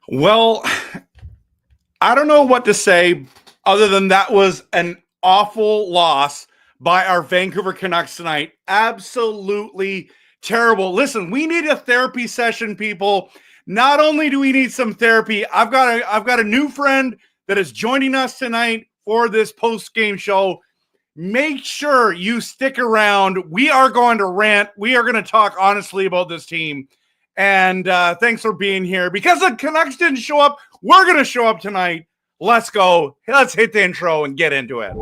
Well, I don't know what to say other than that was an awful loss by our Vancouver Canucks tonight. Absolutely terrible. Listen, we need a therapy session, people. Not only do we need some therapy, I've got a new friend that is joining us tonight for this post-game show. Make sure you stick around. We are going to rant. We are going to talk honestly about this team. And thanks for being here. Because the Canucks didn't show up, we're going to show up tonight. Let's go. Let's hit the intro and get into it.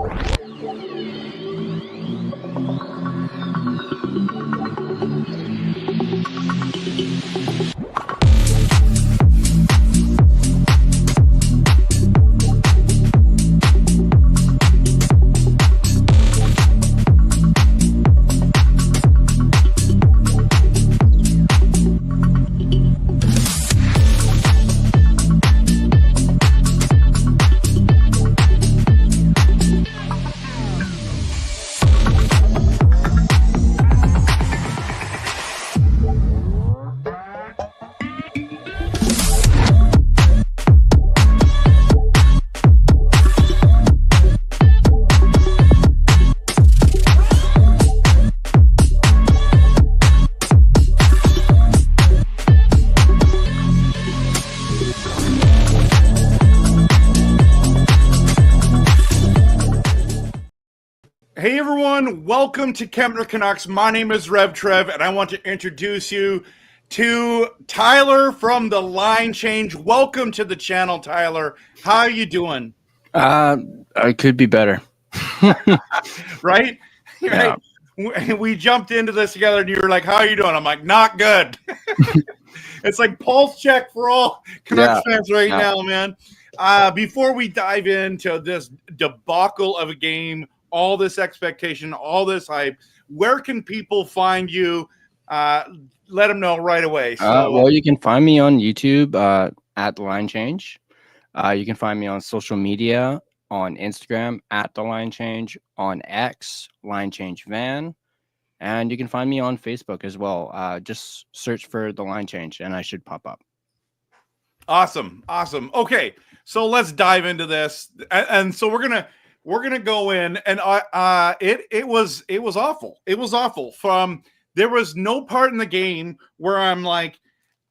Hey everyone, welcome to Kempner Canucks. My name is RevTrev, and I want to introduce you to Tyler from The Line Change. Welcome to the channel, Tyler. How are you doing? I could be better. Right? Yeah. We jumped into this together, and you were like, how are you doing? I'm like, not good. It's like pulse check for all Canucks fans right now, man. Before we dive into this debacle of a game, all this expectation, all this hype, where can people find you? Let them know right away. Well, you can find me on YouTube at The Line Change. You can find me on social media on Instagram at The Line Change, on X, Line Change Van, and you can find me on Facebook as well. Just search for The Line Change and I should pop up. Awesome. Okay, so let's dive into this. And so we're gonna go in, and it was awful. It was awful. There was no part in the game where I'm like,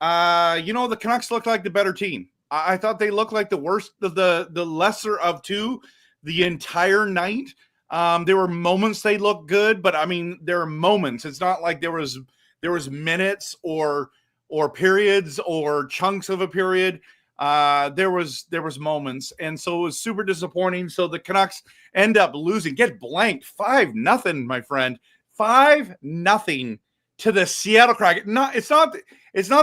the Canucks looked like the better team. I thought they looked like the worst, the lesser of two, the entire night. There were moments they looked good, but I mean, there are moments. It's not like there was minutes or periods or chunks of a period. There was moments, and so it was super disappointing. So the Canucks end up losing, get blanked 5-0, my friend, 5-0 to the Seattle Kraken. It's not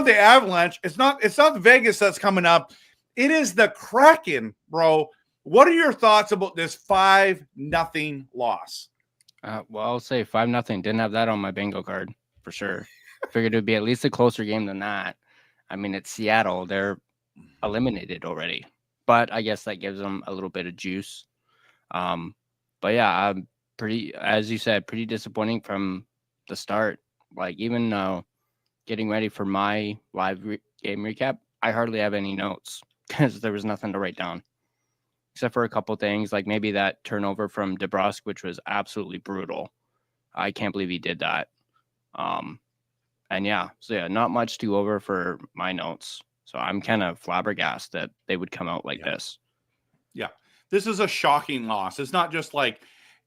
the Avalanche. It's not Vegas that's coming up. It is the Kraken, bro. What are your thoughts about this 5-0 loss? Well, I'll say 5-0. Didn't have that on my bingo card for sure. Figured it would be at least a closer game than that. I mean, it's Seattle. They're eliminated already, but I guess that gives them a little bit of juice. But yeah, I'm as you said, pretty disappointing from the start. Like, even getting ready for my live game recap, I hardly have any notes because there was nothing to write down except for a couple things, like maybe that turnover from DeBrusk, which was absolutely brutal. I can't believe he did that. And yeah, so yeah, not much to go over for my notes. So I'm kind of flabbergasted that they would come out like this. Yeah, this is a shocking loss. It's not just like,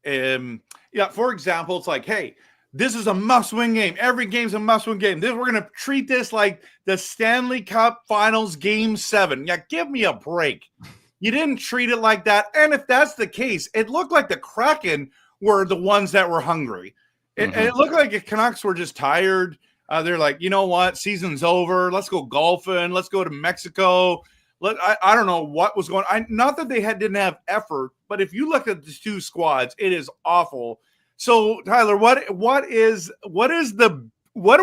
for example, it's like, hey, this is a must-win game. Every game's a must-win game. We're going to treat this like the Stanley Cup Finals Game 7. Yeah, give me a break. You didn't treat it like that. And if that's the case, it looked like the Kraken were the ones that were hungry. It looked like the Canucks were just tired. They're like, you know what? Season's over. Let's go golfing. Let's go to Mexico. I don't know what was going on. Not that they didn't have effort, but if you look at the two squads, it is awful. So, Tyler, what are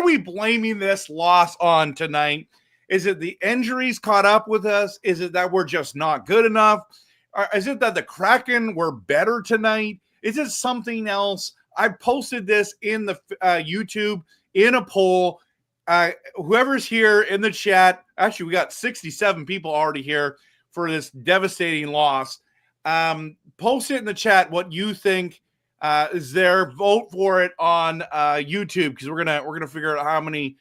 we blaming this loss on tonight? Is it the injuries caught up with us? Is it that we're just not good enough? Or is it that the Kraken were better tonight? Is it something else? I posted this in the YouTube in a poll. whoever's here in the chat, actually, we got 67 people already here for this devastating loss. Post it in the chat what you think is there. Vote for it on YouTube, because we're gonna figure out how many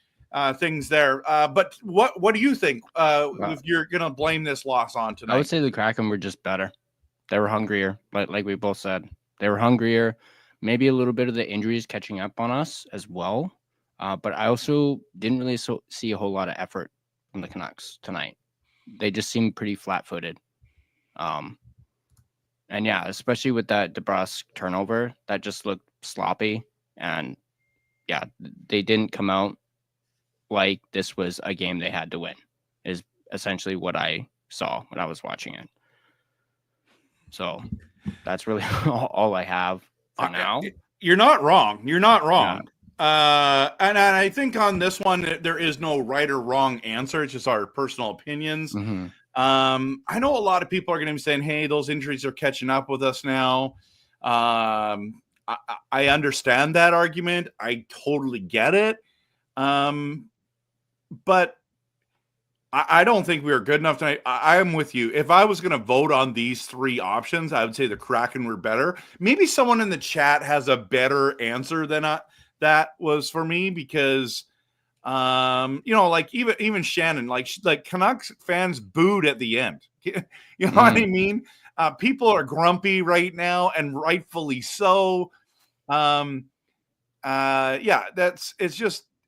things there. But what do you think if you're gonna blame this loss on tonight? I would say the Kraken were just better. They were hungrier, like we both said. They were hungrier. Maybe a little bit of the injuries catching up on us as well. But I also didn't really see a whole lot of effort from the Canucks tonight. They just seemed pretty flat-footed. And yeah, especially with that DeBrusque turnover, that just looked sloppy. And yeah, they didn't come out like this was a game they had to win, is essentially what I saw when I was watching it. So that's really all I have for now. You're not wrong. You're not wrong. Yeah. And I think on this one, there is no right or wrong answer. It's just our personal opinions. Mm-hmm. I know a lot of people are going to be saying, hey, those injuries are catching up with us now. I understand that argument. I totally get it. But I don't think we were good enough tonight. I am with you. If I was going to vote on these three options, I would say the Kraken were better. Maybe someone in the chat has a better answer than that was for me, because like even Shannon, like Canucks fans booed at the end. You know what I mean? People are grumpy right now, and rightfully so.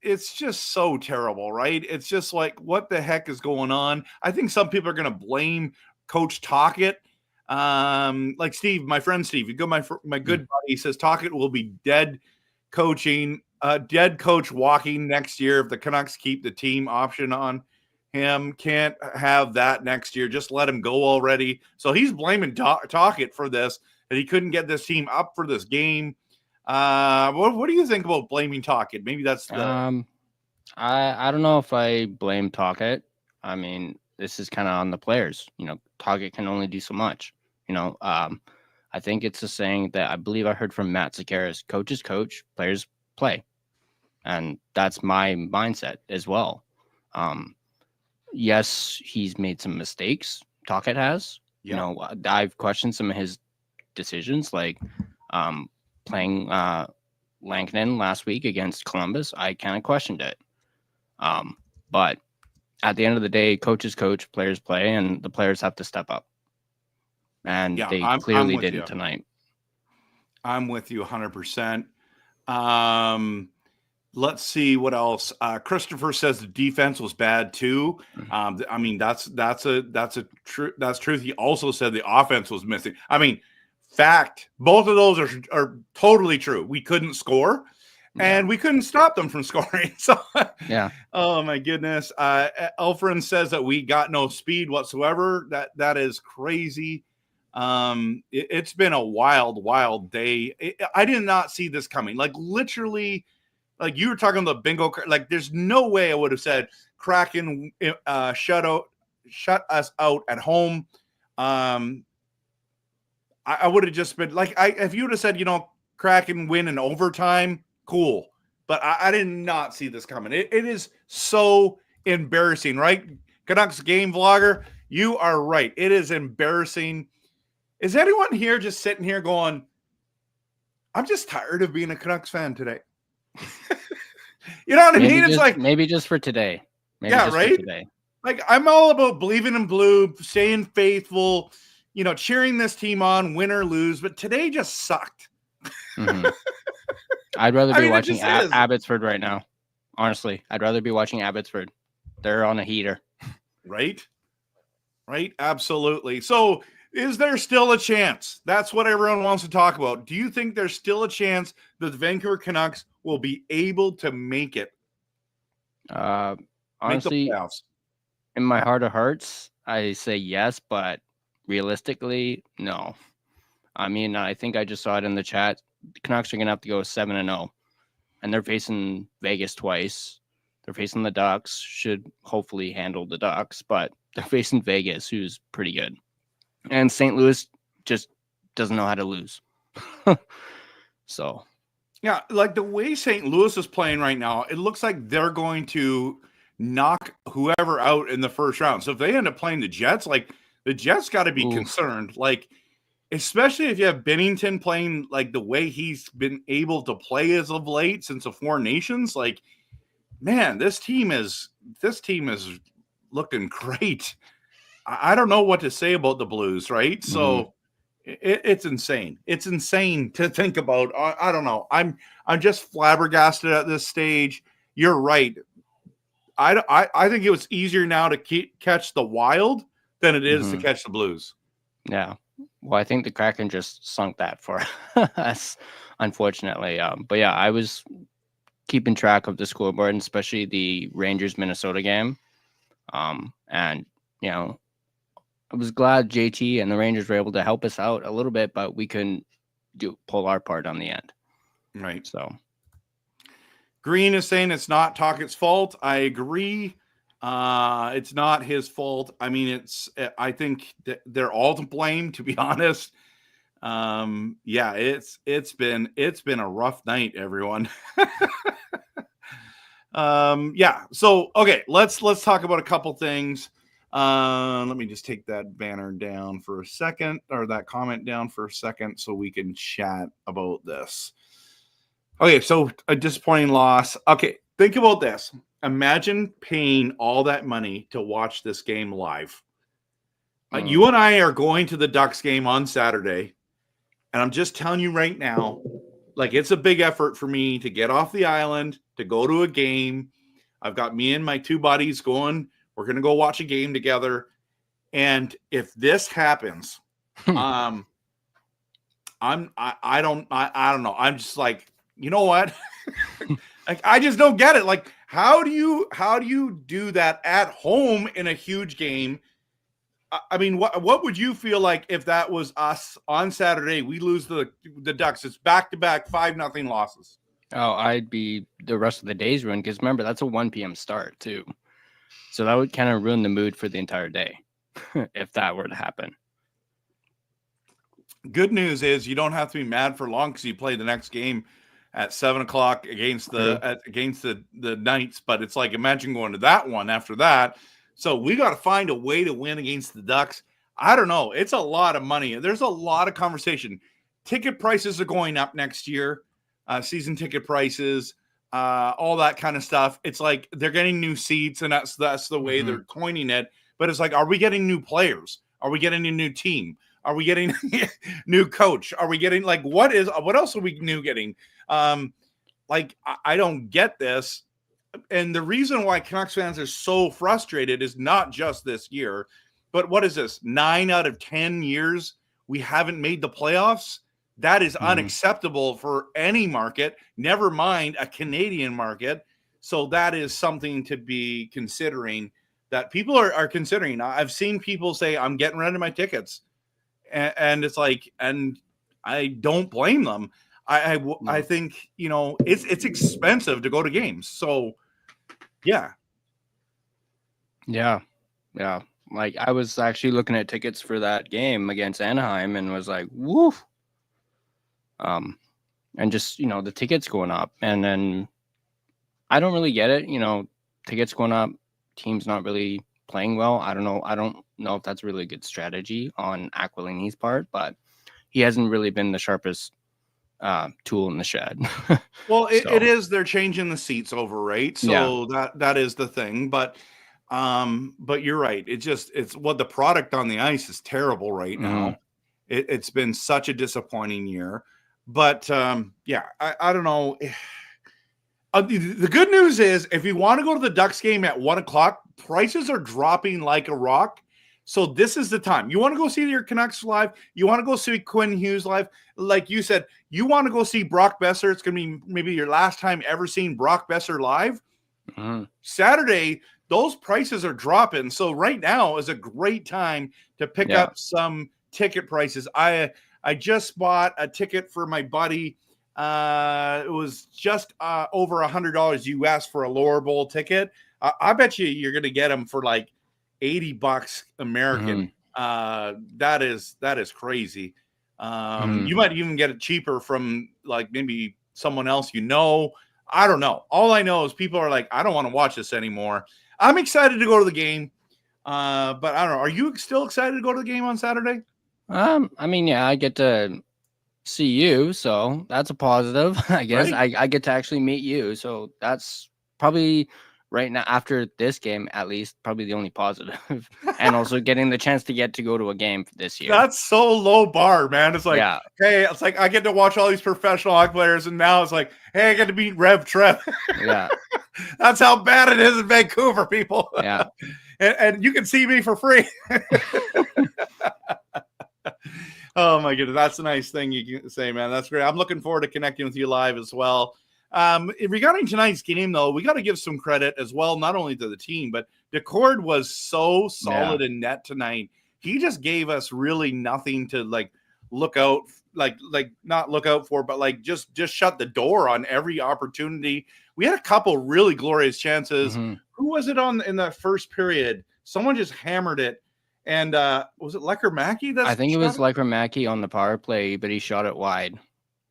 It's just so terrible, right? It's just like, what the heck is going on? I think some people are going to blame Coach Tocchet. Like Steve, my friend Steve, you go, my good buddy, he says Tocchet will be dead coach walking next year if the Canucks keep the team option on him. Can't have that next year. Just let him go already. So he's blaming Tocchet for this, that he couldn't get this team up for this game. What do you think about blaming Tocchet? Maybe that's the... I don't know if I blame Tocchet. I mean, this is kind of on the players. Tocchet can only do so much. I think it's a saying that I believe I heard from Matt Zakaris: coaches coach, players play. And that's my mindset as well. Yes, he's made some mistakes. Tocchet has. Yeah. I've questioned some of his decisions, like playing Lankinen last week against Columbus. I kind of questioned it. But at the end of the day, coaches coach, players play, and the players have to step up. And they clearly didn't tonight. I'm with you 100%. Let's see what else. Christopher says the defense was bad too. I mean, that's truth. He also said the offense was missing. I mean, fact, both of those are totally true. We couldn't score, and we couldn't stop them from scoring. So yeah. Oh my goodness. Elfrin says that we got no speed whatsoever. That is crazy. It's been a wild day. I did not see this coming. Like, literally, like you were talking about the bingo card. Like, there's no way I would have said Kraken shut us out at home. I would have just been like, if you would have said, Kraken win in overtime, cool. But I did not see this coming. It is so embarrassing, right? Canucks game vlogger, you are right. It is embarrassing. Is anyone here just sitting here going, I'm just tired of being a Canucks fan today? You know what I mean? It's like, maybe just for today. Right? Today. Like, I'm all about believing in blue, staying faithful, cheering this team on, win or lose. But today just sucked. Mm-hmm. I'd rather be watching Abbotsford right now. Honestly, I'd rather be watching Abbotsford. They're on a heater. Right? Absolutely. So, is there still a chance? That's what everyone wants to talk about. Do you think there's still a chance that the Vancouver Canucks will be able to make it? Honestly, in my heart of hearts, I say yes, but realistically, no. I mean, I think I just saw it in the chat. The Canucks are going to have to go 7-0, and they're facing Vegas twice. They're facing the Ducks, should hopefully handle the Ducks, but they're facing Vegas, who's pretty good. And St. Louis just doesn't know how to lose. So Yeah, like the way St. Louis is playing right now, it looks like they're going to knock whoever out in the first round. So if they end up playing the Jets, like the Jets got to be Oof. concerned. Like, especially if you have Bennington playing like the way he's been able to play as of late since the Four Nations. Like, man, this team is looking great. I don't know what to say about the Blues, right? So it's insane. It's insane to think about. I don't know. I'm just flabbergasted at this stage. You're right. I think it was easier now to catch the Wild than it is to catch the Blues. Yeah. Well, I think the Kraken just sunk that for us, unfortunately. But yeah, I was keeping track of the scoreboard, and especially the Rangers Minnesota game. And you know, I was glad JT and the Rangers were able to help us out a little bit, but we couldn't pull our part on the end. Right. So Green is saying it's not Tockett's fault. I agree. It's not his fault. I mean, I think they're all to blame, to be honest. Yeah, it's been a rough night, everyone. Yeah. So, okay, let's talk about a couple things. Let me just take that banner down for a second, or that comment down for a second, so we can chat about this. Okay, so a disappointing loss. Okay, think about this. Imagine paying all that money to watch this game live. You and I are going to the Ducks game on Saturday, and I'm just telling you right now, like, it's a big effort for me to get off the island, to go to a game. I've got me and my two buddies going. We're going to go watch a game together. And if this happens, I don't know. I'm just like, you know what? Like, I just don't get it. Like, how do you do that at home in a huge game? I mean, what would you feel like if that was us on Saturday? We lose the Ducks. It's back-to-back 5-0 losses. Oh, I'd be the rest of the day's ruined, because remember, that's a 1 p.m. start too. So that would kind of ruin the mood for the entire day if that were to happen. Good news is you don't have to be mad for long, because you play the next game at 7:00 against the Knights. But it's like, imagine going to that one after that. So we got to find a way to win against the Ducks. I don't know. It's a lot of money. There's a lot of conversation. Ticket prices are going up next year. Season ticket prices, all that kind of stuff. It's like they're getting new seats, and that's the way they're coining it. But it's like, are we getting new players? Are we getting a new team? Are we getting new coach? Are we getting, like, what else are we getting? Like, I don't get this. And the reason why Canucks fans are so frustrated is not just this year, but what is this? 9 out of 10 years we haven't made the playoffs. That is unacceptable for any market, never mind a Canadian market. So that is something to be considering, that people are considering. I've seen people say, I'm getting rid of my tickets. And it's like, and I don't blame them. I think, you know, it's expensive to go to games. So, yeah. Like, I was actually looking at tickets for that game against Anaheim and was like, woof. And just, you know, the tickets going up, and then I don't really get it. You know, tickets going up, teams not really playing well. I don't know if that's really a good strategy on Aquilini's part, but he hasn't really been the sharpest tool in the shed. Well, it is. They're changing the seats over, right? So that is the thing. But you're right. It's what the product on the ice is terrible right now. It's been such a disappointing year. But yeah, I don't know. The good news is, if you want to go to the Ducks game at 1:00, prices are dropping like a rock. So this is the time. You want to go see your Canucks live? You want to go see Quinn Hughes live? Like you said, you want to go see Brock Boesser? It's going to be maybe your last time ever seeing Brock Boesser live. Saturday, those prices are dropping. So right now is a great time to pick up some ticket prices. I just bought a ticket for my buddy. It was just over $100 US for a lower bowl ticket. I bet you're going to get them for like $80 American. That is crazy. You might even get it cheaper from like maybe someone else you know. I don't know. All I know is people are like, I don't want to watch this anymore. I'm excited to go to the game, but I don't know. Are you still excited to go to the game on Saturday? I mean, yeah, I get to see you, so that's a positive, I guess. Right? I get to actually meet you, so that's probably right now, after this game at least, probably the only positive. And also getting the chance to get to go to a game this year. That's so low bar, man. It's like, Yeah. hey, it's like I get to watch all these professional hockey players, and now it's like, hey, I get to meet RevTrev. Yeah. That's how bad it is in Vancouver, people. Yeah. And you can see me for free. Oh my goodness, that's a nice thing you can say, man. That's great. I'm looking forward to connecting with you live as well. Regarding tonight's game, though, we got to give some credit as well, not only to the team, but Decord was so solid in net tonight. He just gave us really nothing to look out, not look out for, but just shut the door on every opportunity. We had a couple really glorious chances. Mm-hmm. Who was it in the first period? Someone just hammered it. And was it Lecker Mackey? I think it was Lecker Mackey on the power play, but he shot it wide.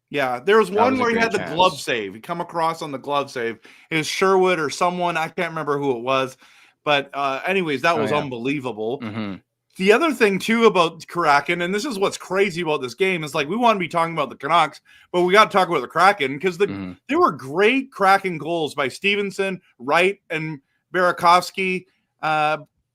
Yeah, there was one where he had the chance. glove save. He come across on the glove save. It was Sherwood or someone. I can't remember who it was. But anyways, that was unbelievable. Mm-hmm. The other thing, too, about Kraken, and this is what's crazy about this game, is we want to be talking about the Canucks, but we got to talk about the Kraken because there were great Kraken goals by Stevenson, Wright, and Burakovsky.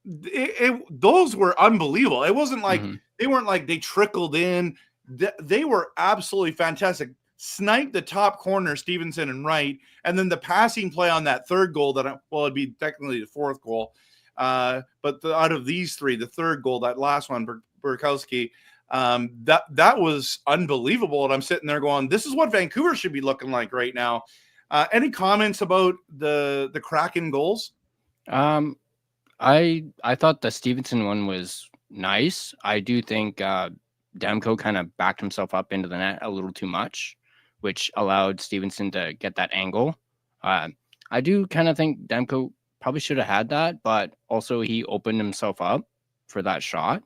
Those were unbelievable. It wasn't like they weren't like they trickled in. They were absolutely fantastic. Sniped the top corner, Stevenson and Wright, and then the passing play on that third goal it'd be technically the fourth goal. But out of these three, the third goal, that last one, Burakovsky, that was unbelievable. And I'm sitting there going, this is what Vancouver should be looking like right now. Any comments about the Kraken goals? I thought the Stevenson one was nice. I do think Demko kind of backed himself up into the net a little too much, which allowed Stevenson to get that angle. I do kind of think Demko probably should have had that, but also he opened himself up for that shot.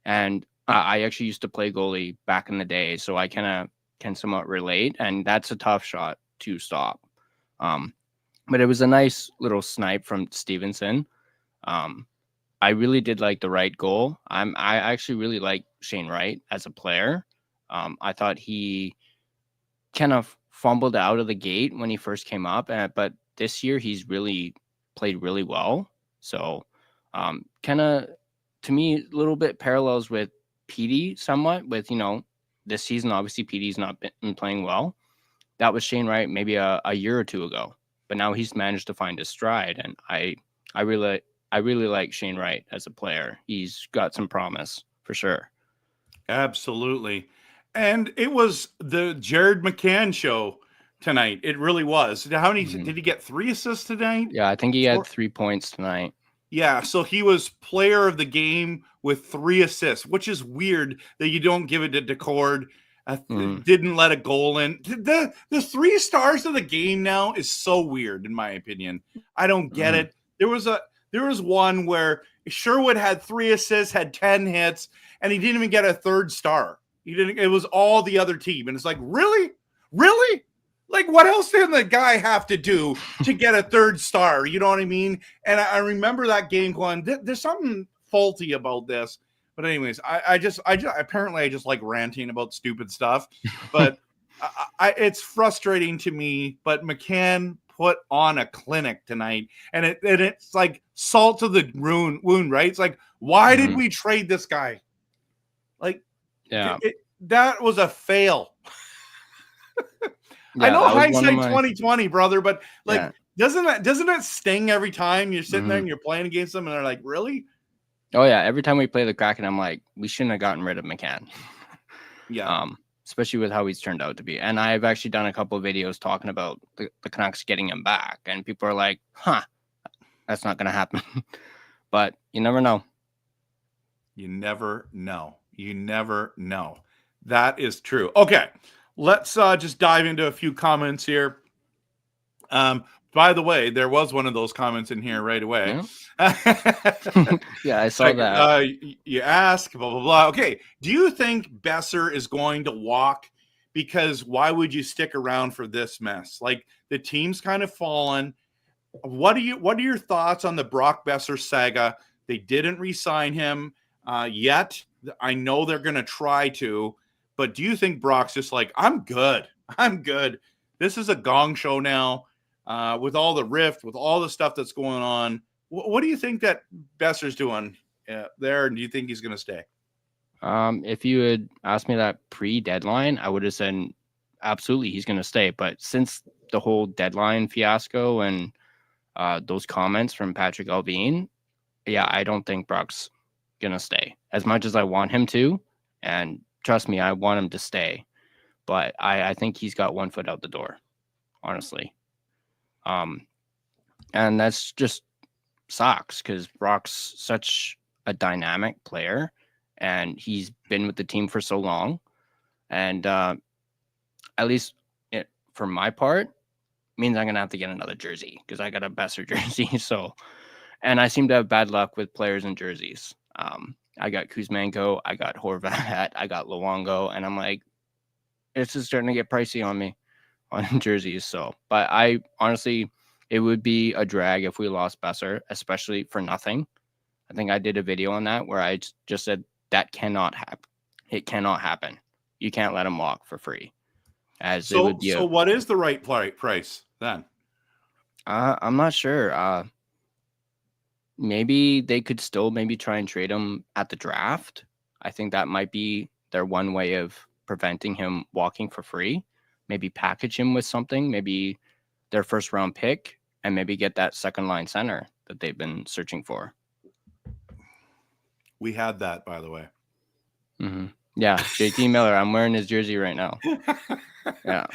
And I actually used to play goalie back in the day, so I kind of can somewhat relate. And that's a tough shot to stop. But it was a nice little snipe from Stevenson. I really did like the Wright goal. I actually really like Shane Wright as a player. I thought he kind of fumbled out of the gate when he first came up, but this year he's really played really well. So kind of, to me, a little bit parallels with Petey somewhat with, this season, obviously Petey's not been playing well. That was Shane Wright maybe a year or two ago, but now he's managed to find his stride. And I really like Shane Wright as a player. He's got some promise for sure. Absolutely. And it was the Jared McCann show tonight. It really was. How many did he get? 3 assists tonight? Yeah, I think he had 3 points tonight. Yeah, so he was player of the game with 3 assists, which is weird that you don't give it to Decord. Didn't let a goal in. The 3 stars of the game now is so weird, in my opinion. I don't get it. There was one where Sherwood had 3 assists, had 10 hits, and he didn't even get a 3rd star. It was all the other team. And it's like, really? Like, what else did the guy have to do to get a 3rd star? You know what I mean? And I remember that game going, there's something faulty about this. But anyways, I just like ranting about stupid stuff. But it's frustrating to me. But McCann put on a clinic tonight, and it's like salt to the wound, right? It's like, why did we trade this guy? Like, yeah, that was a fail. I know hindsight 2020, brother, but doesn't that sting every time you're sitting there and you're playing against them and they're like, really? Oh yeah, every time we play the Kraken, I'm like, we shouldn't have gotten rid of McCann. Yeah. Especially with how he's turned out to be. And I've actually done a couple of videos talking about the Canucks getting him back. And people are like, that's not going to happen. But you never know. You never know. You never know. That is true. Okay, let's just dive into a few comments here. By the way, there was one of those comments in here right away. Yeah, I saw that. You ask, blah, blah, blah. Okay, do you think Boesser is going to walk because why would you stick around for this mess? Like, the team's kind of fallen. What are your thoughts on the Brock Boesser saga? They didn't re-sign him yet. I know they're going to try to, but do you think Brock's just like, I'm good. This is a gong show now with all the rift, with all the stuff that's going on. What do you think that Boesser's doing there? And do you think he's going to stay? If you had asked me that pre-deadline, I would have said absolutely he's going to stay. But since the whole deadline fiasco and those comments from Patrick Allvin, yeah, I don't think Brock's going to stay. As much as I want him to, and trust me, I want him to stay. But I think he's got one foot out the door, honestly. And that's just sucks because Brock's such a dynamic player. And he's been with the team for so long. And at least for my part, means I'm going to have to get another jersey because I got a Boesser jersey. So, and I seem to have bad luck with players and jerseys. I got Kuzmenko, I got Horvat, I got Luongo, and I'm like, it's just starting to get pricey on me on jerseys. So, but I honestly, it would be a drag if we lost Boesser, especially for nothing. I think I did a video on that where I just said, that cannot happen. It cannot happen. You can't let him walk for free. So what is the right price then? I'm not sure. Maybe they could still try and trade him at the draft. I think that might be their one way of preventing him walking for free. Maybe package him with something, maybe their first round pick, and maybe get that second line center that they've been searching for. We had that, by the way. Mm-hmm. Yeah, JT Miller. I'm wearing his jersey right now. Yeah.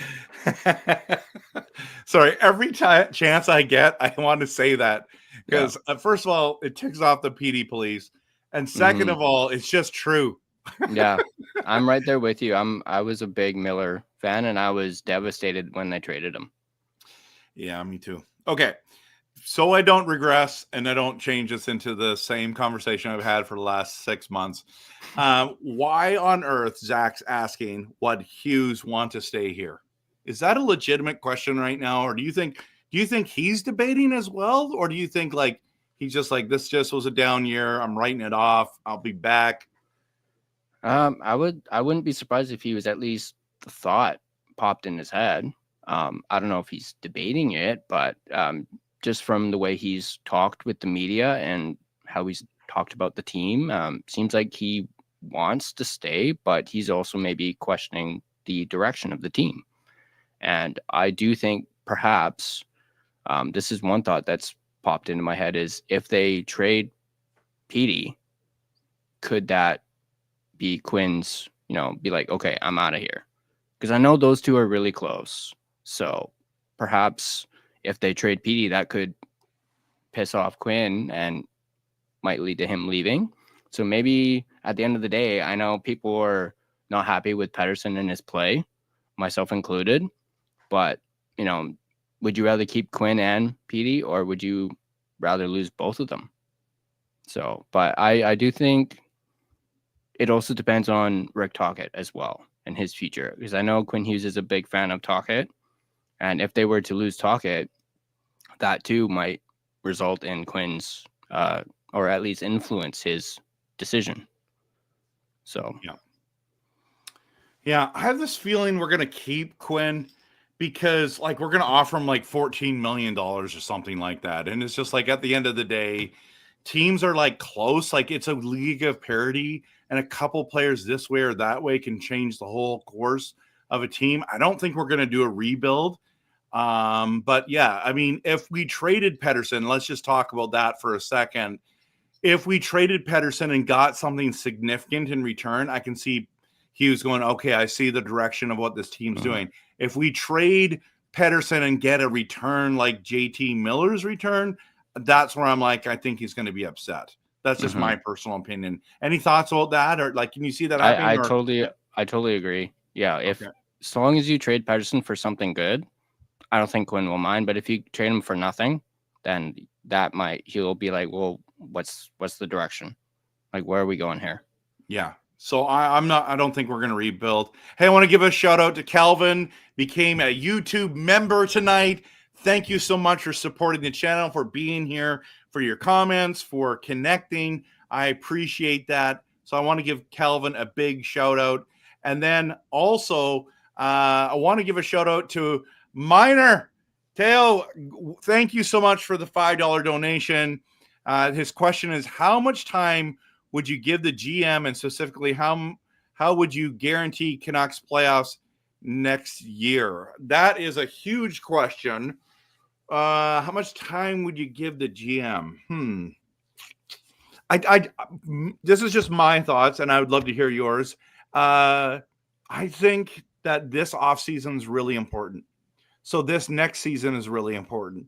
Sorry, every chance I get, I want to say that because first of all, it ticks off the PD police, and second of all, it's just true. Yeah, I'm right there with you. I was a big Miller fan, and I was devastated when they traded him. Yeah, me too. Okay. So I don't regress and I don't change this into the same conversation I've had for the last 6 months. Why on earth, Zach's asking, would Hughes want to stay here? Is that a legitimate question right now? Or do you think he's debating as well? Or do you think like he's just like, this just was a down year, I'm writing it off, I'll be back? I wouldn't be surprised if he was at least the thought popped in his head. I don't know if he's debating it, but just from the way he's talked with the media and how he's talked about the team, seems like he wants to stay, but he's also maybe questioning the direction of the team. And I do think perhaps this is one thought that's popped into my head is if they trade Petey, could that be Quinn's, be like, okay, I'm out of here? Because I know those two are really close. So perhaps if they trade Petey, that could piss off Quinn and might lead to him leaving. So maybe at the end of the day, I know people are not happy with Pettersson and his play, myself included. But, would you rather keep Quinn and Petey, or would you rather lose both of them? So, but I do think it also depends on Rick Tocchet as well and his future. Because I know Quinn Hughes is a big fan of Tocchet. And if they were to lose Tocchet, that too might result in Quinn's, or at least influence his decision. So, yeah, I have this feeling we're going to keep Quinn because like we're going to offer him like $14 million or something like that. And it's just like at the end of the day, teams are like close, like it's a league of parity, and a couple players this way or that way can change the whole course of a team. I don't think we're going to do a rebuild. But yeah, I mean, if we traded Pettersson, let's just talk about that for a second. If we traded Pettersson and got something significant in return, I can see Hughes going, okay, I see the direction of what this team's doing. If we trade Pettersson and get a return like JT Miller's return, that's where I'm like, I think he's going to be upset. That's just my personal opinion. Any thoughts about that? Or like, can you see that happening? I totally agree. Yeah. As long as you trade Pettersson for something good, I don't think Quinn will mind. But if you trade him for nothing, then he'll be like, well, what's the direction? Like, where are we going here? Yeah. So I don't think we're going to rebuild. Hey, I want to give a shout out to Calvin, became a YouTube member tonight. Thank you so much for supporting the channel, for being here, for your comments, for connecting. I appreciate that. So I want to give Calvin a big shout out. And then also, I want to give a shout out to Minor. Teo, thank you so much for the $5 donation. His question is, how much time would you give the GM, and specifically how would you guarantee Canucks playoffs next year? That is a huge question. How much time would you give the GM? This is just my thoughts, and I would love to hear yours. I think that this offseason is really important. So this next season is really important.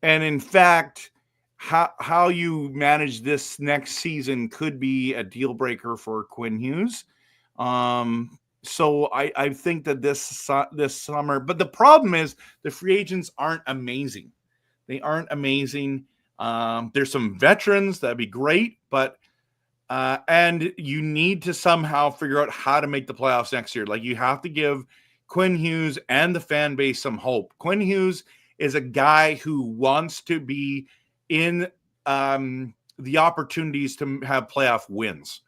And in fact, how you manage this next season could be a deal breaker for Quinn Hughes. So I think that this summer, but the problem is the free agents aren't amazing. They aren't amazing. There's some veterans that'd be great, but and you need to somehow figure out how to make the playoffs next year. Like, you have to give Quinn Hughes and the fan base some hope. Quinn Hughes is a guy who wants to be in the opportunities to have playoff wins.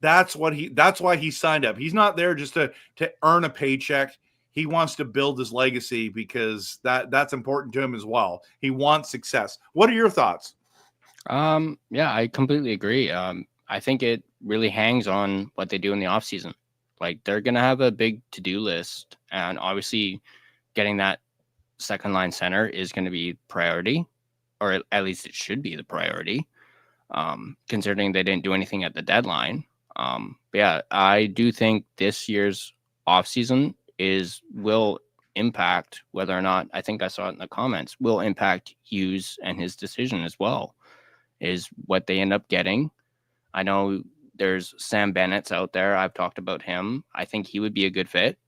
That's why he signed up. He's not there just to earn a paycheck. He wants to build his legacy because that's important to him as well. He wants success. What are your thoughts? Yeah, I completely agree. I think it really hangs on what they do in the offseason. Like, they're going to have a big to-do list, and obviously getting that second line center is going to be priority, or at least it should be the priority, considering they didn't do anything at the deadline. But yeah, I do think this year's offseason will impact whether or not, I think I saw it in the comments, will impact Hughes and his decision as well, is what they end up getting. I know there's Sam Bennett's out there. I've talked about him. I think he would be a good fit.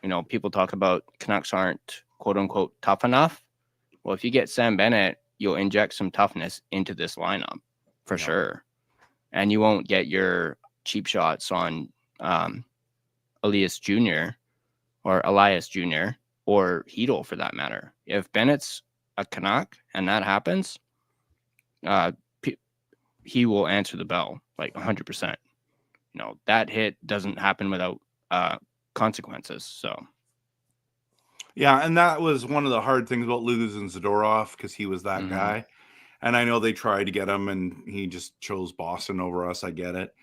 You know, people talk about Canucks aren't quote unquote tough enough. Well, if you get Sam Bennett, you'll inject some toughness into this lineup for sure. And you won't get your cheap shots on Elias Jr. or Hedl for that matter. If Bennett's a Canuck and that happens, he will answer the bell like 100%. You know, that hit doesn't happen without consequences. So, yeah, and that was one of the hard things about losing Zadorov, because he was that guy. And I know they tried to get him, and he just chose Boston over us. I get it.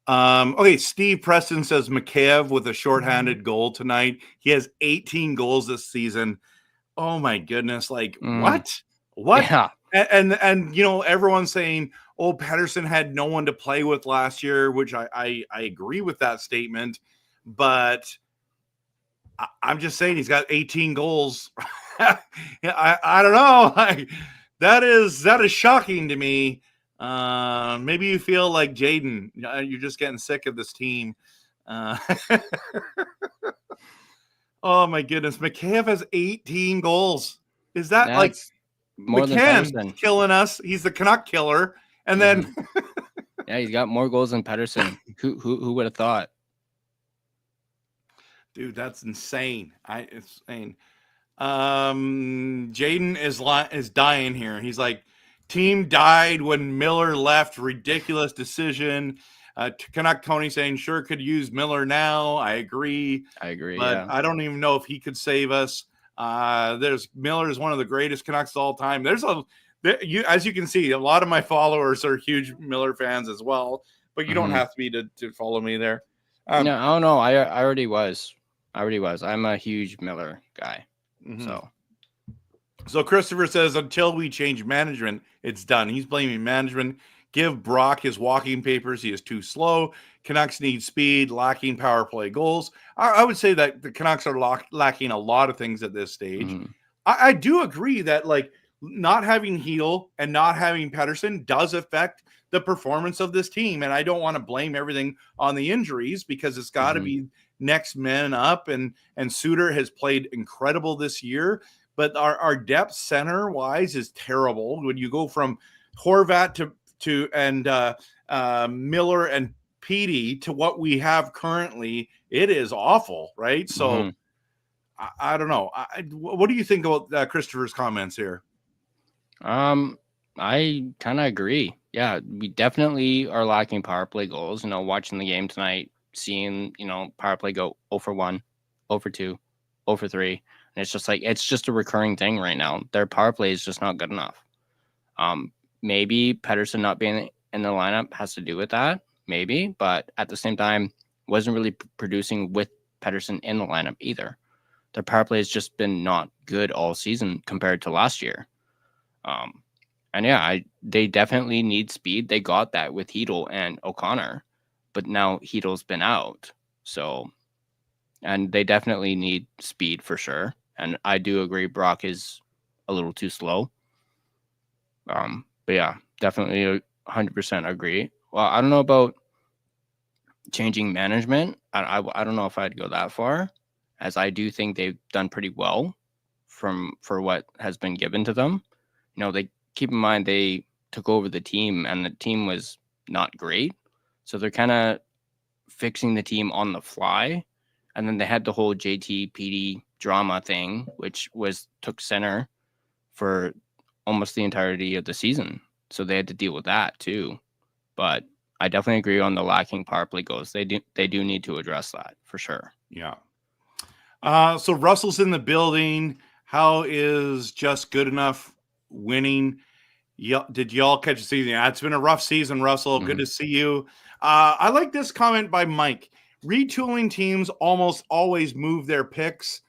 Okay, Steve Preston says McCabe with a shorthanded goal tonight. He has 18 goals this season. Oh my goodness! Like what? Yeah. And you know, everyone's saying, "Oh, Pettersson had no one to play with last year," which I agree with that statement, but I'm just saying he's got 18 goals. I don't know. That is shocking to me. Maybe you feel like Jaden. You're just getting sick of this team. Oh my goodness, McCabe has 18 goals. Is that like more McCann than killing us? He's the Canuck killer, and then yeah, he's got more goals than Pettersson. Who would have thought? Dude, that's insane. It's insane. Jaden is dying here. He's like, team died when Miller left. Ridiculous decision. Canuck Tony saying sure could use Miller now. I agree. But yeah. I don't even know if he could save us. Miller is one of the greatest Canucks of all time. As you can see, a lot of my followers are huge Miller fans as well. But you don't have to be to follow me there. No, oh no, I already was. I'm a huge Miller guy. So Christopher says, until we change management, it's done. He's blaming management. Give Brock his walking papers. He is too slow. Canucks need speed, lacking power play goals. I would say that the Canucks are lacking a lot of things at this stage. I do agree that like not having Hedl and not having Pettersson does affect the performance of this team. And I don't want to blame everything on the injuries, because it's got to be next man up. And Suter has played incredible this year. But our depth center wise is terrible. When you go from Horvat to Miller and Petey to what we have currently, it is awful, right? So I don't know. What do you think about Christopher's comments here? I kind of agree. Yeah, we definitely are lacking power play goals. Watching the game tonight, seeing, power play go 0 for 1, 0 for 2, 0 for 3. And it's just like, it's just a recurring thing right now. Their power play is just not good enough. Maybe Pettersson not being in the lineup has to do with that. Maybe. But at the same time, wasn't really producing with Pettersson in the lineup either. Their power play has just been not good all season compared to last year. And yeah, they definitely need speed. They got that with Hedl and O'Connor, but now Hedl's been out. So, and they definitely need speed for sure. And I do agree Brock is a little too slow. But yeah, definitely 100% agree. Well, I don't know about changing management. I don't know if I'd go that far, as I do think they've done pretty well for what has been given to them. They keep in mind they took over the team and the team was not great. So they're kind of fixing the team on the fly. And then they had the whole JT PD drama thing, which took center for almost the entirety of the season. So they had to deal with that too. But I definitely agree on the lacking power play goals. They do need to address that for sure. Yeah. So Russell's in the building. How is just good enough winning? Did y'all catch the season? Yeah, it's been a rough season, Russell. Good to see you. I like this comment by Mike. Retooling teams almost always move their picks.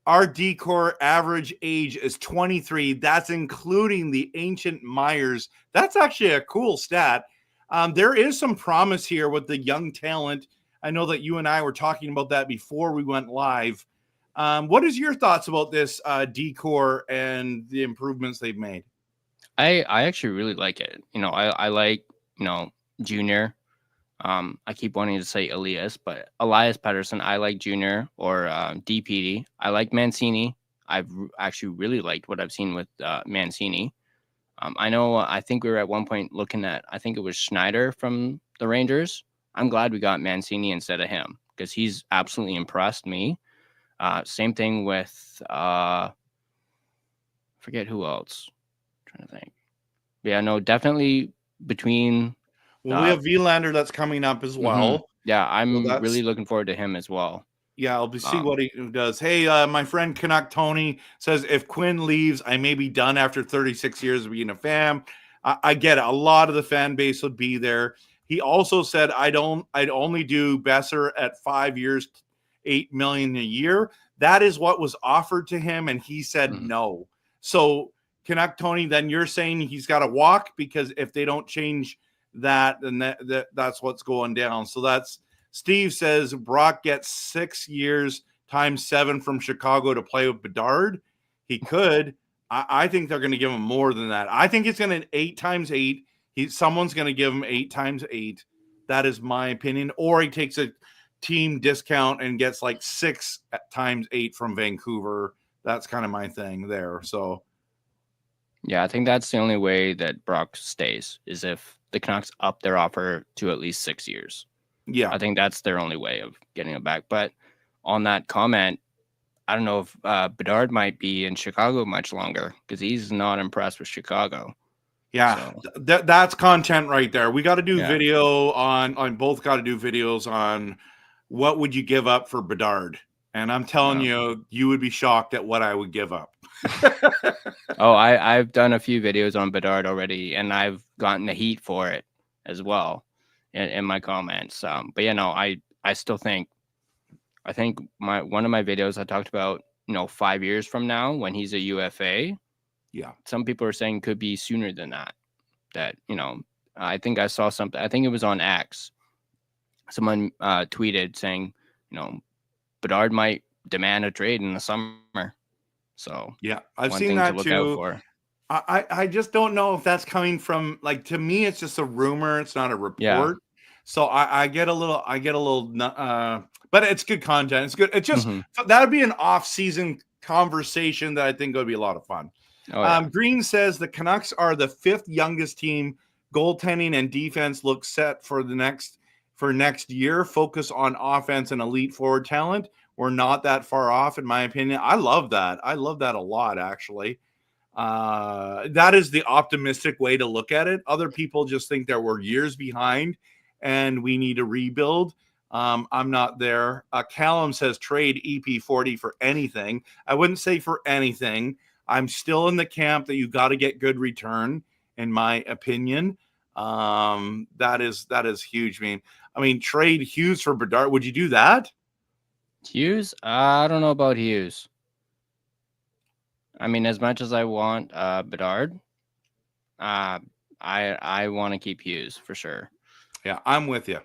Our decor average age is 23. That's including the ancient Myers. That's actually a cool stat. There is some promise here with the young talent. I know that you and I were talking about that before we went live. What is your thoughts about this decor and the improvements they've made? I actually really like it. I like, Junior. I keep wanting to say Elias, but Elias Pettersson, I like Junior or DPD. I like Mancini. I've actually really liked what I've seen with Mancini. I think we were at one point looking at, I think it was Schneider from the Rangers. I'm glad we got Mancini instead of him because he's absolutely impressed me. Same thing with, forget who else. I'm trying to think. Yeah, no, definitely between. Well, we have Vilander that's coming up as well. Yeah, I'm really looking forward to him as well. Yeah, I'll see what he does. Hey, my friend Canuck Tony says, if Quinn leaves, I may be done after 36 years of being a fan. I get it. A lot of the fan base would be there. He also said, I'd only do Boesser at 5 years, $8 million a year. That is what was offered to him, and he said no. So, Canuck Tony, then you're saying he's got to walk because if they don't change that, then that's what's going down. So that's Steve says Brock gets 6 years times 7 from Chicago to play with Bedard. He could. I think they're going to give him more than that. I think it's going to 8 times 8. Someone's going to give him 8 times 8. That is my opinion. Or he takes a team discount and gets like 6 times 8 from Vancouver. That's kind of my thing there. So, yeah, I think that's the only way that Brock stays is if the Canucks up their offer to at least 6 years. Yeah, I think that's their only way of getting it back. But on that comment, I don't know if Bedard might be in Chicago much longer because he's not impressed with Chicago. Yeah, so. That's content right there. We got to do video on both got to do videos on what would you give up for Bedard. And I'm telling you, you would be shocked at what I would give up. Oh, I've done a few videos on Bedard already, and I've gotten the heat for it as well in my comments. But I still think, I think one of my videos I talked about, 5 years from now when he's a UFA. Yeah, some people are saying could be sooner than that. That I think I saw something. I think it was on X. Someone tweeted saying, Bedard might demand a trade in the summer. So yeah, I've seen that too. I just don't know if that's coming from, like, to me, it's just a rumor. It's not a report. Yeah. So I get a little, but it's good content. It's good. It's just, that would be an off-season conversation that I think would be a lot of fun. Oh, yeah. Green says the Canucks are the 5th youngest team. Goaltending and defense look set for for next year, focus on offense and elite forward talent. We're not that far off, in my opinion. I love that. I love that a lot, actually. That is the optimistic way to look at it. Other people just think that we're years behind and we need to rebuild. I'm not there. Callum says trade EP40 for anything. I wouldn't say for anything. I'm still in the camp that you got to get good return, in my opinion. That is huge. I mean, trade Hughes for Bedard. Would you do that? Hughes? I don't know about Hughes. I mean, as much as I want Bedard, I want to keep Hughes for sure. Yeah, I'm with you.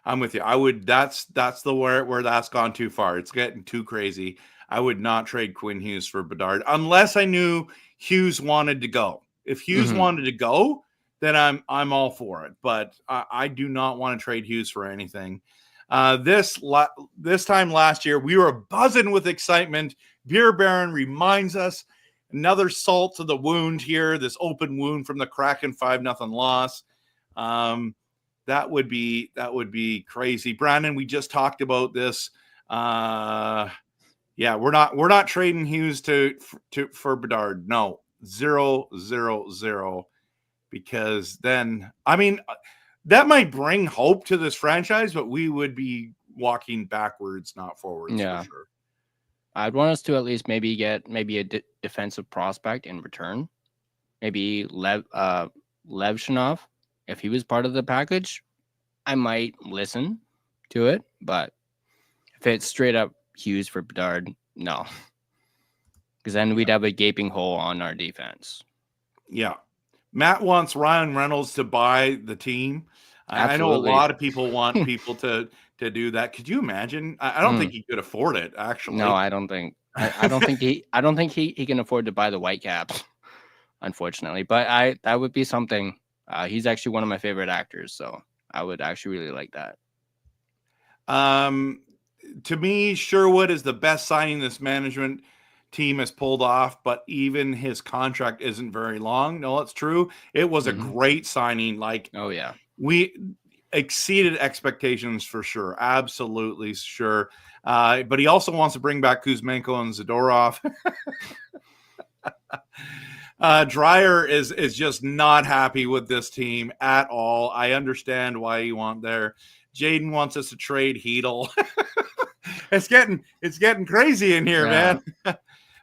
I would. That's the where that's gone too far. It's getting too crazy. I would not trade Quinn Hughes for Bedard unless I knew Hughes wanted to go. If Hughes wanted to go, then I'm all for it. But I do not want to trade Hughes for anything. This time last year, we were buzzing with excitement. Beer Baron reminds us, another salt to the wound here, this open wound from the Kraken 5-0 loss. That would be crazy. Brandon, we just talked about this. Yeah, we're not trading Hughes for Bedard. No, 0-0-0. Because then, I mean, that might bring hope to this franchise, but we would be walking backwards, not forwards. Yeah. For sure. I'd want us to at least maybe get a defensive prospect in return. Maybe Levshinov. If he was part of the package, I might listen to it. But if it's straight up Hughes for Bedard, no. Because then we'd have a gaping hole on our defense. Yeah. Matt wants Ryan Reynolds to buy the team. I know a lot of people want people to do that. Could you imagine? I don't think he could afford it, actually. No, I don't think. I don't think he can afford to buy the Whitecaps, unfortunately. But that would be something. He's actually one of my favorite actors, so I would actually really like that. To me, Sherwood is the best signing this management team has pulled off, but even his contract isn't very long. No, it's true. It was a great signing. Like, oh yeah, we exceeded expectations for sure. Absolutely sure. But he also wants to bring back Kuzmenko and Zadorov. Dreyer is just not happy with this team at all. I understand why you want there. Jaden wants us to trade Hedl. It's getting crazy in here, man.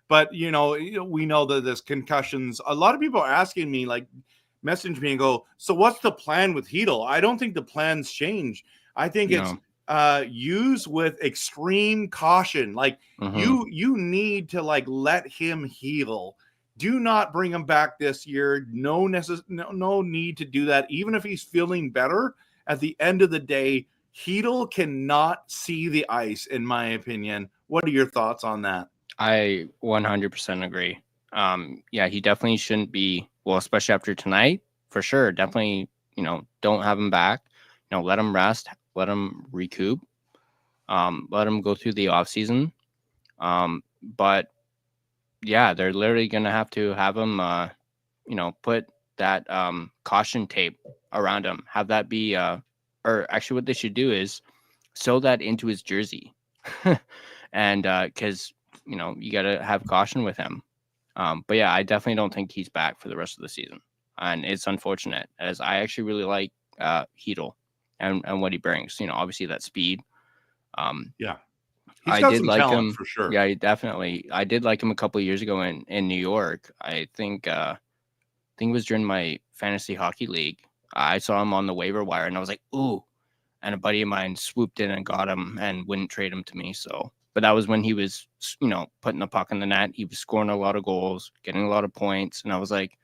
But we know that there's concussions. A lot of people are asking me, like, message me and go, so what's the plan with Hedl? I don't think the plans change. I think it's use with extreme caution. Like, you need to, like, let him heal. Do not bring him back this year. No need to do that. Even if he's feeling better, at the end of the day, Hedl cannot see the ice, in my opinion. What are your thoughts on that? I 100% agree. Yeah, he definitely shouldn't be, well, especially after tonight, for sure. Definitely, don't have him back. Let him rest, let him recoup, let him go through the offseason. But yeah, they're literally going to have him, put that caution tape around him, have that be, or actually what they should do is sew that into his jersey. And because, you got to have caution with him. But yeah, I definitely don't think he's back for the rest of the season. And it's unfortunate, as I actually really like Hedl and what he brings. Obviously that speed. Yeah. I did like him for sure. Yeah, definitely. I did like him a couple of years ago in New York. I think it was during my fantasy hockey league. I saw him on the waiver wire and I was like, ooh. And a buddy of mine swooped in and got him and wouldn't trade him to me. So, but that was when he was, putting the puck in the net. He was scoring a lot of goals, getting a lot of points. And I was like,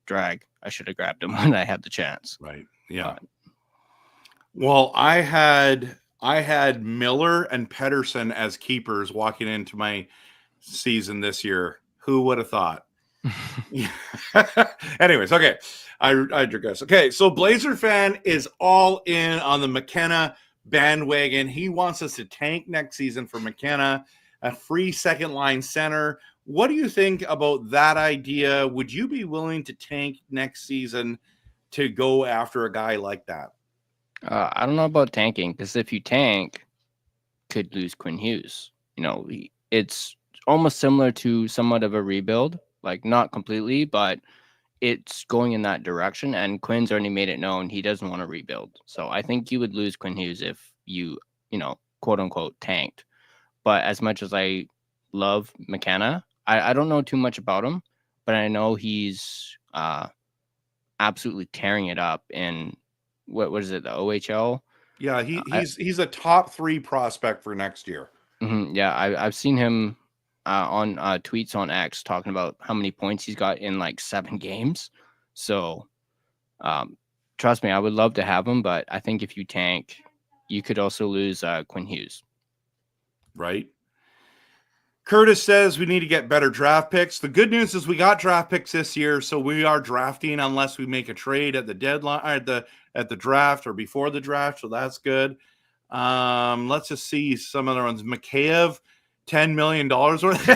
drag. I should have grabbed him when I had the chance. Right. Yeah. Well, I had Miller and Pedersen as keepers walking into my season this year. Who would have thought? Anyways, okay. I digress. Okay, so Blazer fan is all in on the McKenna bandwagon. He wants us to tank next season for McKenna, a free second line center. What do you think about that idea? Would you be willing to tank next season to go after a guy like that? I don't know about tanking, because if you tank, could lose Quinn Hughes. It's almost similar to somewhat of a rebuild, like not completely, but it's going in that direction. And Quinn's already made it known he doesn't want to rebuild. So I think you would lose Quinn Hughes if you, quote unquote, tanked. But as much as I love McCann, I don't know too much about him, but I know he's absolutely tearing it up in what is it, the OHL? Yeah, he's a top 3 prospect for next year. Yeah, I've seen him on tweets on X talking about how many points he's got in like 7 games. So trust me, I would love to have him, but I think if you tank, you could also lose Quinn Hughes. Right. Curtis says we need to get better draft picks. The good news is we got draft picks this year, so we are drafting unless we make a trade at the deadline, at the draft or before the draft. So that's good. Let's just see some other ones. McCabe, $10 million worth.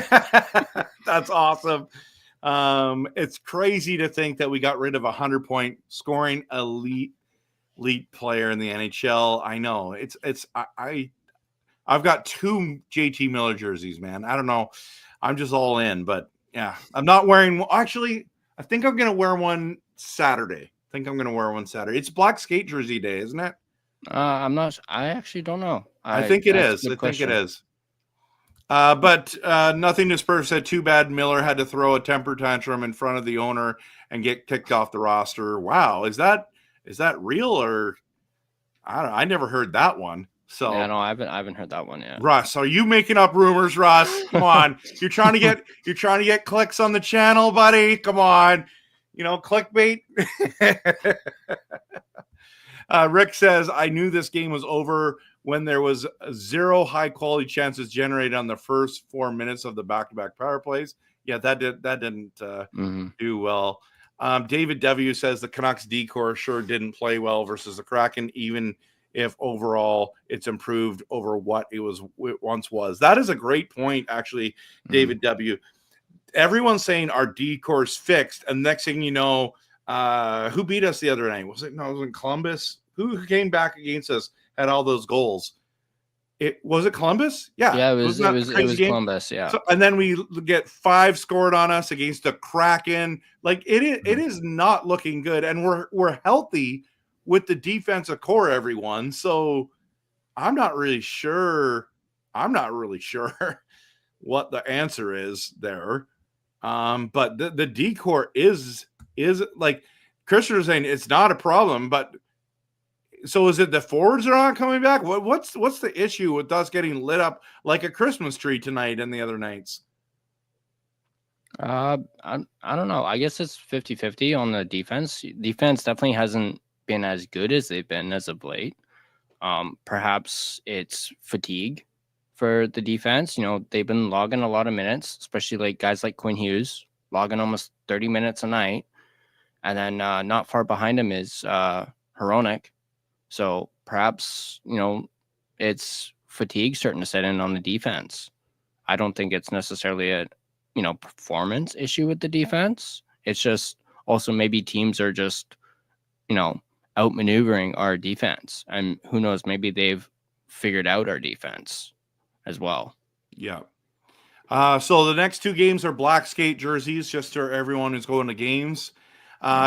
That's awesome. It's crazy to think that we got rid of a 100-point scoring elite player in the NHL. I know I've got 2 JT Miller jerseys, man. I don't know. I'm just all in, but yeah, I'm not wearing. Actually, I think I'm going to wear one Saturday. It's Black Skate Jersey Day, isn't it? I'm not. I actually don't know. I think it is. But Nothing to Spurs said, too bad Miller had to throw a temper tantrum in front of the owner and get kicked off the roster. Wow. Is that real, or I don't know. I never heard that one. So yeah, no, I haven't heard that one yet. Russ, are you making up rumors, Russ? Come on. You're trying to get clicks on the channel, buddy. Come on. Clickbait. Rick says, I knew this game was over when there was 0 high-quality chances generated on the first 4 minutes of the back-to-back power plays. Yeah, that didn't do well. David W. says the Canucks D-core sure didn't play well versus the Kraken, even if overall it's improved over what it once was. That is a great point, actually, David W. Everyone's saying our D-core's fixed, and next thing you know, who beat us the other night? Was it Columbus? Who came back against us, had all those goals? Was it Columbus? Yeah. It was Columbus. Yeah. So, and then we get 5 scored on us against the Kraken. Like it is not looking good. And we're healthy with the defensive core, everyone. So I'm not really sure what the answer is there. But the D core is like Christian was saying, it's not a problem, but so is it the forwards are not coming back? What's the issue with us getting lit up like a Christmas tree tonight and the other nights? I don't know. I guess it's 50-50 on the defense. Defense definitely hasn't been as good as they've been as of late. Perhaps it's fatigue for the defense. They've been logging a lot of minutes, especially like guys like Quinn Hughes, logging almost 30 minutes a night. And then not far behind him is Hronek. So perhaps, it's fatigue starting to set in on the defense. I don't think it's necessarily a, performance issue with the defense. It's just also maybe teams are just, outmaneuvering our defense. And who knows, maybe they've figured out our defense as well. Yeah. So the next 2 games are black skate jerseys, just for everyone who's going to games.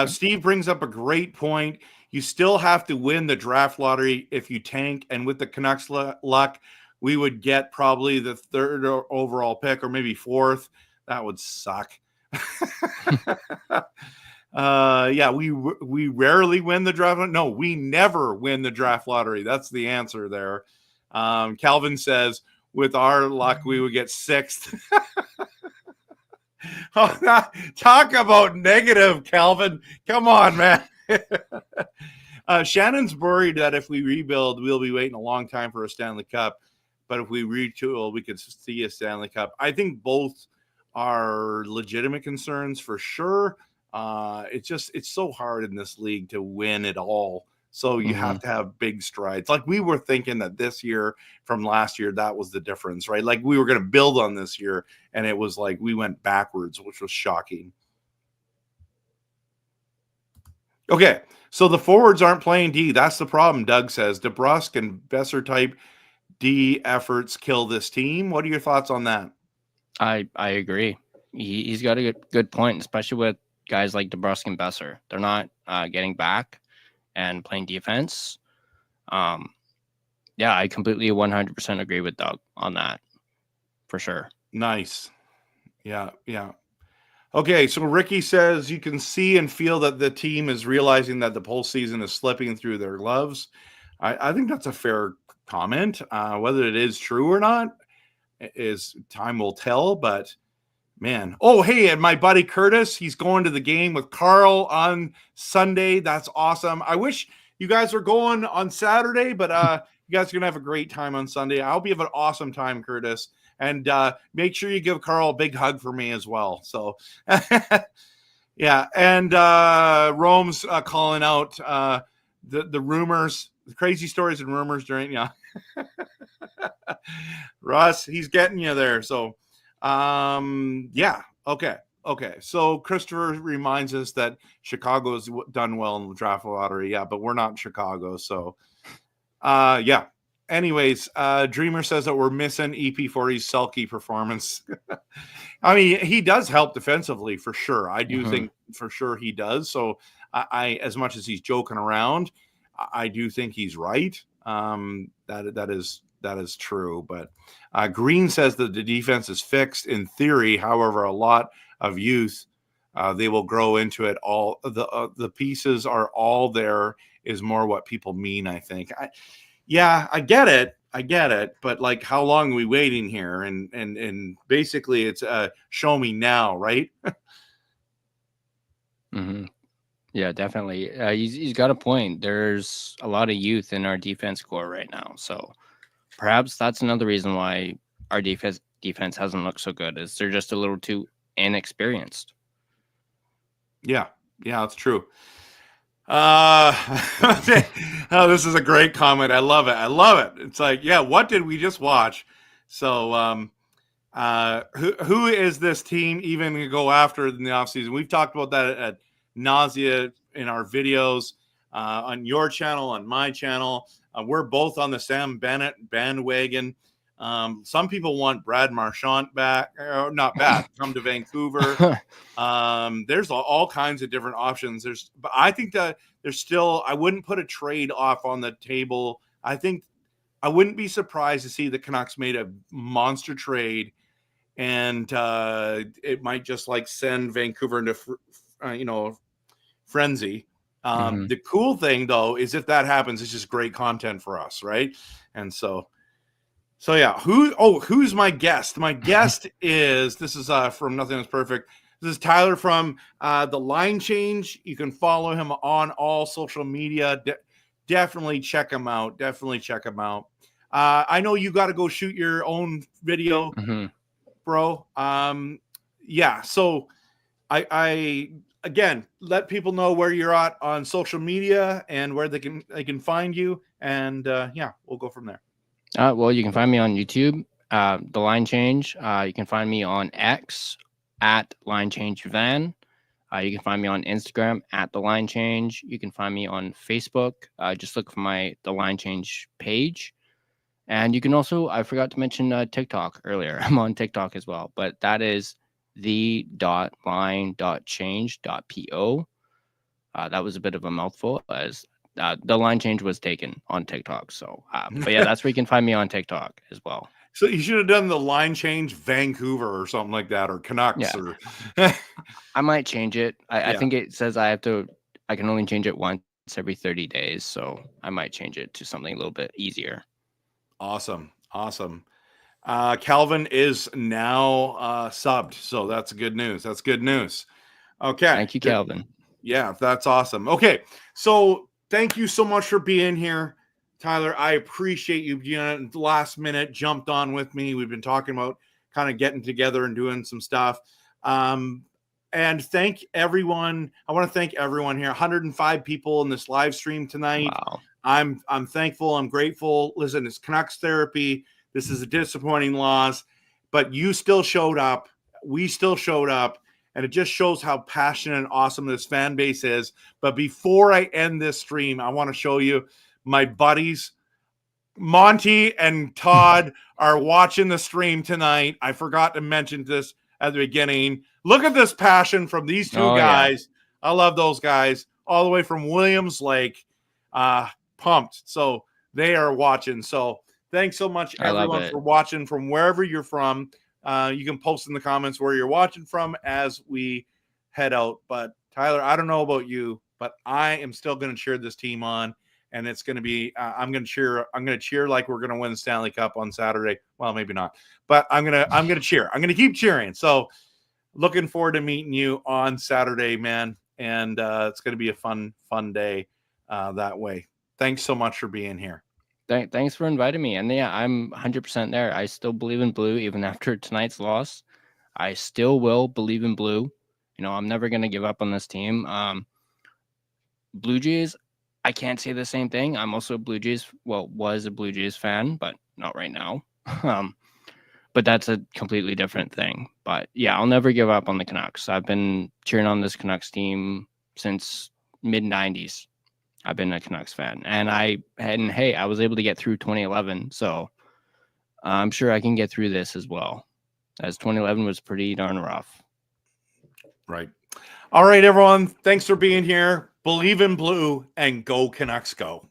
Steve brings up a great point. You still have to win the draft lottery if you tank. And with the Canucks luck, we would get probably the 3rd overall pick or maybe 4th. That would suck. Yeah, we rarely win the draft. No, we never win the draft lottery. That's the answer there. Calvin says, with our luck, we would get 6th. Talk about negative, Calvin. Come on, man. Shannon's worried that if we rebuild, we'll be waiting a long time for a Stanley Cup. But if we retool, we could see a Stanley Cup. I think both are legitimate concerns for sure. It's so hard in this league to win it all. So you have to have big strides. Like we were thinking that this year from last year, that was the difference, right? Like we were going to build on this year, and it was like we went backwards, which was shocking. Okay, so the forwards aren't playing D. That's the problem, Doug says. DeBrusque and Boesser type D efforts kill this team. What are your thoughts on that? I agree. He's got a good point, especially with guys like DeBrusque and Boesser. They're not getting back and playing defense. Yeah, I completely 100% agree with Doug on that, for sure. Nice. Yeah. Okay, so Ricky says you can see and feel that the team is realizing that the postseason is slipping through their gloves. I think that's a fair comment. Whether it is true or not is time will tell, but man. Oh, hey, and my buddy Curtis, he's going to the game with Carl on Sunday. That's awesome. I wish you guys were going on Saturday, but you guys are going to have a great time on Sunday. I hope you have an awesome time, Curtis. And make sure you give Carl a big hug for me as well. So, yeah. And Rome's calling out the rumors, the crazy stories and rumors during, yeah. Russ, he's getting you there. So, yeah. Okay. So Christopher reminds us that Chicago's done well in the draft lottery. Yeah, but we're not in Chicago. So, yeah. Anyways, Dreamer says that we're missing EP40's sulky performance. I mean, he does help defensively for sure. I do think for sure he does. So I as much as he's joking around, I do think he's right. That is true. But Green says that the defense is fixed in theory. However, a lot of youth, they will grow into it. All the pieces are all there is more what people mean, I think. Yeah, I get it, but like, how long are we waiting here? And basically, it's show me now, right? Yeah, definitely. He's got a point. There's a lot of youth in our defense core right now, so perhaps that's another reason why our defense hasn't looked so good. Is they're just a little too inexperienced. Yeah, that's true. Oh, this is a great comment. I love it. It's like, yeah, what did we just watch? So, who is this team even going to go after in the offseason? We've talked about that at nausea in our videos, on your channel, on my channel. We're both on the Sam Bennett bandwagon. Some people want Brad Marchand back, not back, come to Vancouver. There's all kinds of different options. But I think that there's still, I wouldn't put a trade off on the table. I think I wouldn't be surprised to see the Canucks made a monster trade, and it might just like send Vancouver into, frenzy. The cool thing though is if that happens, it's just great content for us, right? And so yeah, who's my guest? My guest is, this is from Nothing Is Perfect. This is Tyler from The Line Change. You can follow him on all social media. Definitely check him out. I know you got to go shoot your own video, bro. Yeah. So I again, let people know where you're at on social media and where they can find you. And yeah, we'll go from there. Well, you can find me on YouTube, The Line Change. You can find me on X at Line Change Van. You can find me on Instagram at The Line Change. You can find me on Facebook. Just look for The Line Change page. And you can also, I forgot to mention TikTok earlier. I'm on TikTok as well, but that is the.line.change.po. That was a bit of a mouthful, as The Line Change was taken on TikTok. So, but yeah, that's where you can find me on TikTok as well. So you should have done The Line Change Vancouver or something like that, or Canucks. Yeah. Or I might change it. I think it says I can only change it once every 30 days. So I might change it to something a little bit easier. Awesome. Calvin is now subbed. So that's good news. Okay. Thank you, Calvin. Yeah, that's awesome. Okay. So thank you so much for being here, Tyler. I appreciate you being last minute, jumped on with me. We've been talking about kind of getting together and doing some stuff. And thank everyone. I want to thank everyone here. 105 people in this live stream tonight. Wow. I'm thankful. I'm grateful. Listen, it's Canucks therapy. This is a disappointing loss, but you still showed up. We still showed up. and it just shows how passionate and awesome this fan base is. But before I end this stream, I want to show you my buddies. Monty and Todd are watching the stream tonight. I forgot to mention this at the beginning. Look at this passion from these two guys. Yeah. I love those guys all the way from Williams Lake. Pumped. So they are watching. So thanks so much, everyone, for watching from wherever you're from. You can post in the comments where you're watching from as we head out. But Tyler, I don't know about you, but I am still going to cheer this team on. And it's going to be, I'm going to cheer like we're going to win the Stanley Cup on Saturday. Well, maybe not, but I'm going to cheer. I'm going to keep cheering. So looking forward to meeting you on Saturday, man. And it's going to be a fun day that way. Thanks so much for being here. Thanks for inviting me. And yeah, I'm 100% there. I still believe in blue, even after tonight's loss. I still will believe in blue. You know, I'm never going to give up on this team. Blue Jays, I can't say the same thing. I'm also was a Blue Jays fan, but not right now. But that's a completely different thing. But yeah, I'll never give up on the Canucks. I've been cheering on this Canucks team since mid-90s. I've been a Canucks fan. And hey, I was able to get through 2011. So I'm sure I can get through this as well, as 2011 was pretty darn rough. Right. All right, everyone. Thanks for being here. Believe in blue and go Canucks go.